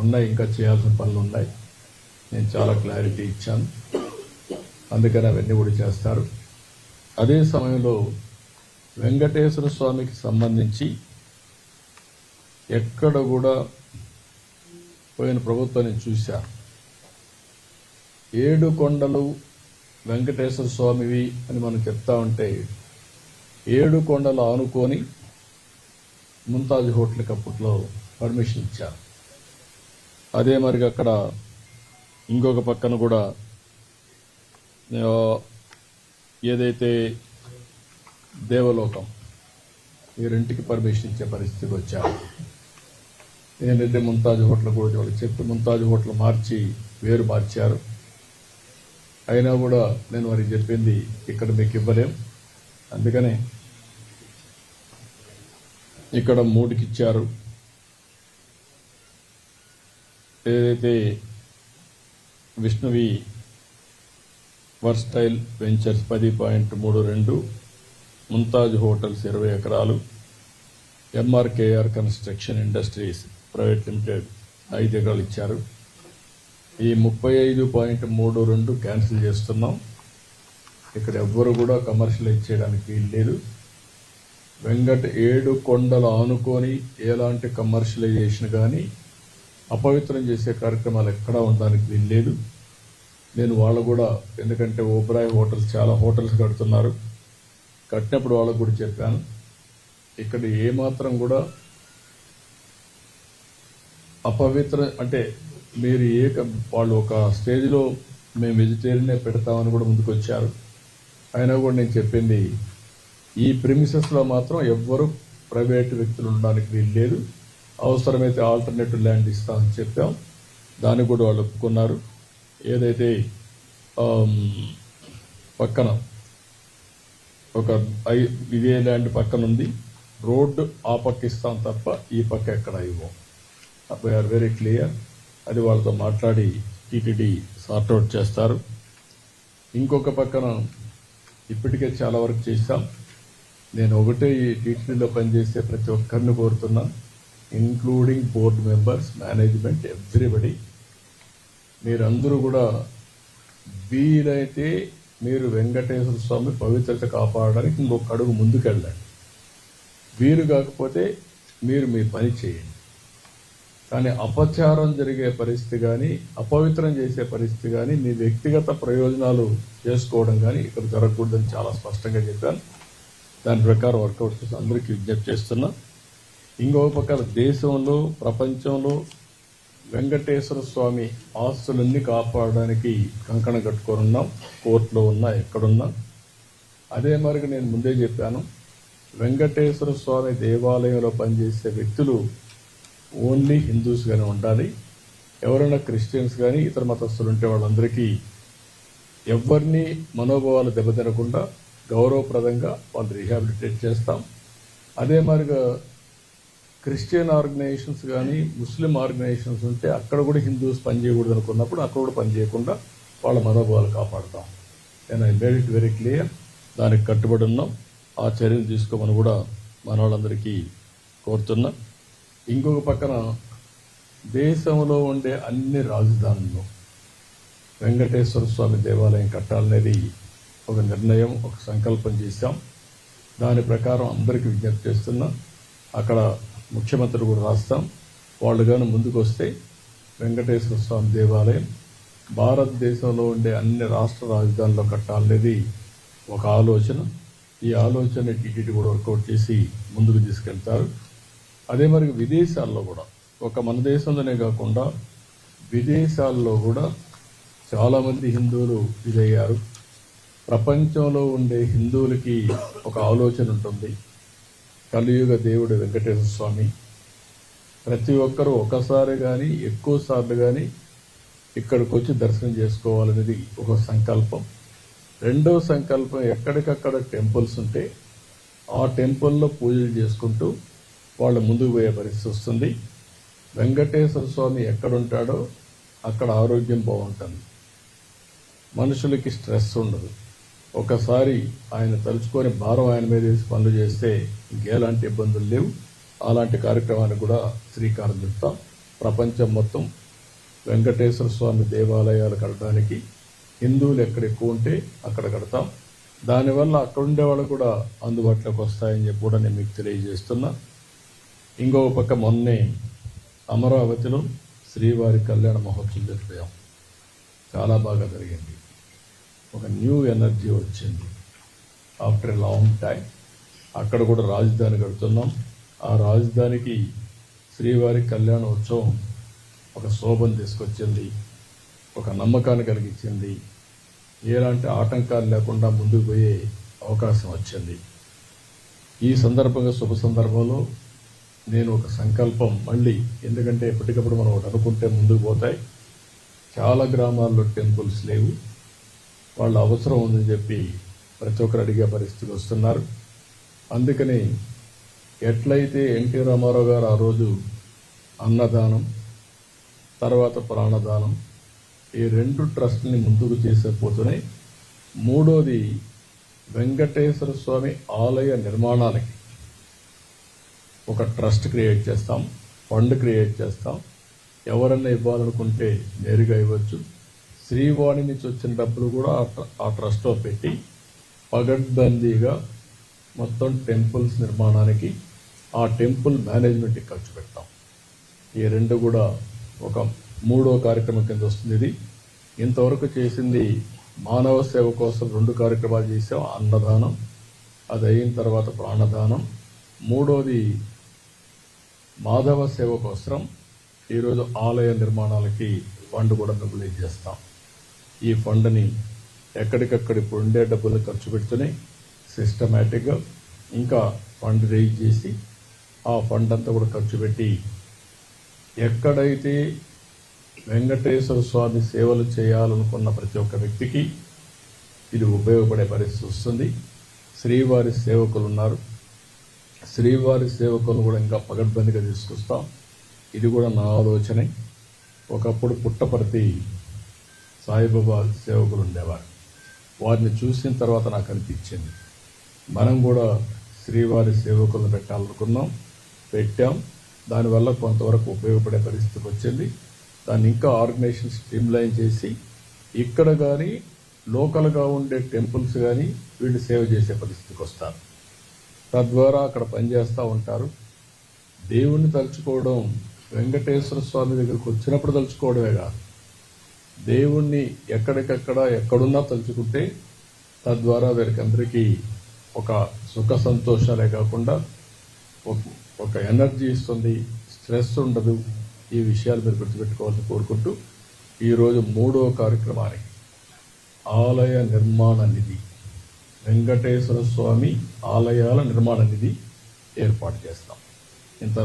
ఉన్నాయి, ఇంకా చేయాల్సిన పనులు ఉన్నాయి. నేను చాలా క్లారిటీ ఇచ్చాను, అందుకని అవన్నీ కూడా చేస్తారు. అదే సమయంలో వెంకటేశ్వర స్వామికి సంబంధించి ఎక్కడ కూడా పోయిన ప్రభుత్వం నేను చూశాను. 7 కొండలు వెంకటేశ్వర స్వామివి అని మనం చెప్తా ఉంటే 7 కొండలు ఆనుకొని ముంతాజ్ హోటల్కి అప్పట్లో పర్మిషన్ ఇచ్చారు. అదే మరిగా అక్కడ ఇంకొక పక్కన కూడా ఏదైతే దేవలోకం ఈ రెంటికి పర్మిషన్ ఇచ్చే పరిస్థితికి వచ్చారు. ఏంటంటే ముంతాజ్ హోటల్ కూడా వాళ్ళకి చెప్పి ముంతాజ్ హోటల్ వేరు మార్చారు. అయినా కూడా నేను వారికి చెప్పింది ఇక్కడ మీకు ఇవ్వలేం, అందుకనే ఇక్కడ 3కి ఇచ్చారు. ఏదైతే విష్ణువి వర్స్టైల్ వెంచర్స్ 10.32, ముంతాజ్ హోటల్స్ 20 ఎకరాలు, MRKR construction industries private limited 5 ఎకరాలు ఇచ్చారు. ఈ 35.32 క్యాన్సిల్ చేస్తున్నాం. ఇక్కడ ఎవ్వరు కూడా కమర్షియలైజ్ చేయడానికి వీలు లేదు. 7 కొండలు ఆనుకొని ఎలాంటి కమర్షియలైజేషన్ కానీ అపవిత్రం చేసే కార్యక్రమాలు ఎక్కడా ఉండడానికి వీలు లేదు. నేను వాళ్ళు కూడా, ఎందుకంటే ఓబ్రాయ్ హోటల్స్ చాలా హోటల్స్ కడుతున్నారు, కట్టినప్పుడు వాళ్ళకు కూడా చెప్పాను, ఇక్కడ ఏమాత్రం కూడా అపవిత్రం అంటే మీరు వాళ్ళు ఒక స్టేజ్లో మేము వెజిటేరియనే పెడతామని కూడా ముందుకు వచ్చారు. అయినా కూడా నేను చెప్పింది ఈ ప్రిమిసెస్లో మాత్రం ఎవ్వరూ ప్రైవేటు వ్యక్తులు ఉండడానికి వీలు లేదు, అవసరమైతే ఆల్టర్నేటివ్ ల్యాండ్ ఇస్తామని చెప్పాం. దాన్ని కూడా వాళ్ళు ఒప్పుకున్నారు. ఏదైతే పక్కన ఒక ఇదే ల్యాండ్ పక్కన ఉంది, రోడ్డు ఆ పక్క ఇస్తాం తప్ప ఈ పక్క ఎక్కడ ఇవ్వం. We're very clear. అది వాళ్ళతో మాట్లాడి టీటీడీ సార్ట్అవుట్ చేస్తారు. ఇంకొక పక్కన ఇప్పటికే చాలా వరకు చేశాం. నేను ఒకటే ఈ టీటీడీలో పనిచేసే ప్రతి ఒక్కరిని కోరుతున్నాను, including board members, management, everybody, మీరందరూ కూడా వీలైతే మీరు వెంకటేశ్వర స్వామి పవిత్రత కాపాడడానికి ఇంకొక అడుగు ముందుకెళ్ళండి. వీలు కాకపోతే మీరు మీ పని చేయండి. కానీ అపచారం జరిగే పరిస్థితి కానీ, అపవిత్రం చేసే పరిస్థితి కానీ, మీ వ్యక్తిగత ప్రయోజనాలు చేసుకోవడం కానీ ఇక్కడ జరగకూడదని చాలా స్పష్టంగా చెప్పాను. దాని ప్రకారం వర్కౌట్ చేసి అందరికీ విజ్ఞప్తి చేస్తున్నా. ఇంకొక పక్కన దేశంలో, ప్రపంచంలో వెంకటేశ్వర స్వామి ఆస్తులన్నీ కాపాడడానికి కంకణం కట్టుకొని ఉన్నాం. కోర్టులో ఉన్నా, ఎక్కడున్నా. అదే మరికి నేను ముందే చెప్పాను, వెంకటేశ్వర స్వామి దేవాలయంలో పనిచేసే వ్యక్తులు ఓన్లీ హిందూస్గానే ఉండాలి. ఎవరైనా క్రిస్టియన్స్ కానీ ఇతర మతస్థులు ఉంటే వాళ్ళందరికీ ఎవరిని మనోభావాలు దెబ్బతినకుండా గౌరవప్రదంగా వాళ్ళు రీహాబిలిటేట్ చేస్తాం. అదే మరిగా క్రిస్టియన్ ఆర్గనైజేషన్స్ కానీ, ముస్లిం ఆర్గనైజేషన్స్ ఉంటే అక్కడ కూడా హిందూస్ పనిచేయకూడదు అనుకున్నప్పుడు అక్కడ కూడా పనిచేయకుండా వాళ్ళ మనోభావాలు కాపాడుతాం. నేను I made it very clear. దానికి కట్టుబడి ఉన్నాం. ఆ చర్యలు తీసుకోమని కూడా మన వాళ్ళందరికీ కోరుతున్నా. ఇంకొక పక్కన దేశంలో ఉండే అన్ని రాజధానుల్లో వెంకటేశ్వర స్వామి దేవాలయం కట్టాలనేది ఒక నిర్ణయం, ఒక సంకల్పం చేశాం. దాని ప్రకారం అందరికీ విజ్ఞప్తి చేస్తున్నా. అక్కడ ముఖ్యమంత్రి కూడా రాస్తాం. వాళ్ళు కానీ ముందుకు వస్తే వెంకటేశ్వర స్వామి దేవాలయం భారతదేశంలో ఉండే అన్ని రాష్ట్ర రాజధానుల్లో కట్టాలనేది ఒక ఆలోచన. ఈ ఆలోచన టీటీడీ కూడా వర్కౌట్ చేసి ముందుకు తీసుకెళ్తారు. అదే మరి విదేశాల్లో కూడా, ఒక మన దేశంలోనే కాకుండా విదేశాల్లో కూడా చాలామంది హిందువులు ఇదయ్యారు. ప్రపంచంలో ఉండే హిందువులకి ఒక ఆలోచన ఉంటుంది, కలియుగ దేవుడు వెంకటేశ్వర స్వామి, ప్రతి ఒక్కరూ ఒకసారి కానీ ఎక్కువ సార్లు కానీ ఇక్కడికి వచ్చి దర్శనం చేసుకోవాలనేది ఒక సంకల్పం. రెండో సంకల్పం, ఎక్కడికక్కడ టెంపుల్స్ ఉంటే ఆ టెంపుల్లో పూజలు చేసుకుంటూ వాళ్ళు ముందుకు పోయే పరిస్థితి వస్తుంది. వెంకటేశ్వర స్వామి ఎక్కడుంటాడో అక్కడ ఆరోగ్యం బాగుంటుంది, మనుషులకి స్ట్రెస్ ఉండదు. ఒకసారి ఆయన తలుచుకొని భారం ఆయన మీద వేసి పనులు చేస్తే ఇంకెలాంటి ఇబ్బందులు లేవు. అలాంటి కార్యక్రమానికి కూడా శ్రీకారం చుడతాం. ప్రపంచం మొత్తం వెంకటేశ్వర స్వామి దేవాలయాలు కట్టడానికి హిందువులు ఎక్కడ ఎక్కువ ఉంటే అక్కడ కడతాం. దానివల్ల అక్కడ ఉండే వాళ్ళు కూడా అందుబాటులోకి వస్తాయని చెప్పి కూడా నేను మీకు తెలియజేస్తున్నా. ఇంకో పక్క మొన్నే అమరావతిలో శ్రీవారి కళ్యాణ మహోత్సవం జరిపాం. చాలా బాగా జరిగింది. ఒక న్యూ ఎనర్జీ వచ్చింది ఆఫ్టర్ ఎ లాంగ్ టైం. అక్కడ కూడా రాజధాని కడుతున్నాం. ఆ రాజధానికి శ్రీవారి కళ్యాణ ఉత్సవం ఒక శోభను తీసుకొచ్చింది, ఒక నమ్మకాన్ని కలిగించింది, ఎలాంటి ఆటంకాలు లేకుండా ముందుకు పోయే అవకాశం వచ్చింది. ఈ సందర్భంగా శుభ సందర్భంలో నేను ఒక సంకల్పం మళ్ళీ, ఎందుకంటే ఎప్పటికప్పుడు మనం ఒకటి అనుకుంటే ముందుకు పోతాయి. చాలా గ్రామాల్లో టెంపుల్స్ లేవు, వాళ్ళ అవసరం ఉందని చెప్పి ప్రతి ఒక్కరు అడిగే పరిస్థితులు వస్తున్నారు. అందుకని ఎట్లయితే ఎన్టీ రామారావు గారు ఆ రోజు అన్నదానం తర్వాత ప్రాణదానం ఈ 2 ట్రస్ట్ని ముందుకు చేసేపోతున్నాయి. మూడోది వెంకటేశ్వర స్వామి ఆలయ నిర్మాణానికి ఒక ట్రస్ట్ క్రియేట్ చేస్తాం, ఫండ్ క్రియేట్ చేస్తాం. ఎవరన్నా ఇవ్వాలనుకుంటే నేరుగా ఇవ్వచ్చు. శ్రీవాణి నుంచి వచ్చిన డబ్బులు కూడా ఆ ట్రస్ట్లో పెట్టి పగడ్బందీగా మొత్తం టెంపుల్స్ నిర్మాణానికి, ఆ టెంపుల్ మేనేజ్మెంట్కి ఖర్చు పెడతాం. ఈ 2 కూడా ఒక 3వ కార్యక్రమం కింద వస్తుంది. ఇది ఇంతవరకు చేసింది మానవ సేవ కోసం 2 కార్యక్రమాలు చేసాం. అన్నదానం, అది అయిన తర్వాత ప్రాణదానం. మూడోది మాధవ సేవ కోసం ఈరోజు ఆలయ నిర్మాణాలకి ఫండ్ కూడా మొబిలైజ్ చేస్తాం. ఈ ఫండ్ని ఎక్కడికక్కడ ఇప్పుడు ఉండే డబ్బులు ఖర్చు పెడుతూనే సిస్టమేటిక్గా ఇంకా ఫండ్ రేజ్ చేసి ఆ ఫండ్ అంతా కూడా ఖర్చు పెట్టి ఎక్కడైతే వెంకటేశ్వర స్వామి సేవలు చేయాలనుకున్న ప్రతి ఒక్క వ్యక్తికి ఇది ఉపయోగపడే పరిస్థితి వస్తుంది. శ్రీవారి సేవకులు ఉన్నారు, శ్రీవారి సేవకులను కూడా ఇంకా పగడ్బందీగా తీసుకొస్తాం. ఇది కూడా నా ఆలోచనే. ఒకప్పుడు పుట్టపర్తి సాయిబాబా సేవకులు ఉండేవారు, వారిని చూసిన తర్వాత నాకు అనిపించింది మనం కూడా శ్రీవారి సేవకులను పెట్టాలనుకున్నాం, పెట్టాం. దానివల్ల కొంతవరకు ఉపయోగపడే పరిస్థితికి వచ్చింది. దాన్ని ఇంకా ఆర్గనైజేషన్ స్ట్రీమ్లైన్ చేసి ఇక్కడ కానీ లోకల్గా ఉండే టెంపుల్స్ కానీ వీళ్ళు సేవ చేసే పరిస్థితికి వస్తారు. తద్వారా అక్కడ పనిచేస్తూ ఉంటారు. దేవుణ్ణి తలుచుకోవడం వెంకటేశ్వర స్వామి దగ్గరికి వచ్చినప్పుడు తలుచుకోవడమే కాదు, దేవుణ్ణి ఎక్కడికక్కడ ఎక్కడున్నా తలుచుకుంటే తద్వారా వీరికి అందరికీ ఒక సుఖ సంతోషాలే కాకుండా ఒక ఎనర్జీ ఇస్తుంది, స్ట్రెస్ ఉండదు. ఈ విషయాలు మీరు గుర్తుపెట్టుకోవాలని కోరుకుంటూ ఈరోజు 3వ కార్యక్రమానికి ఆలయ నిర్మాణ నిధి, వెంకటేశ్వర స్వామి ఆలయాల నిర్మాణ నిధి ఏర్పాటు చేస్తాం. ఇంత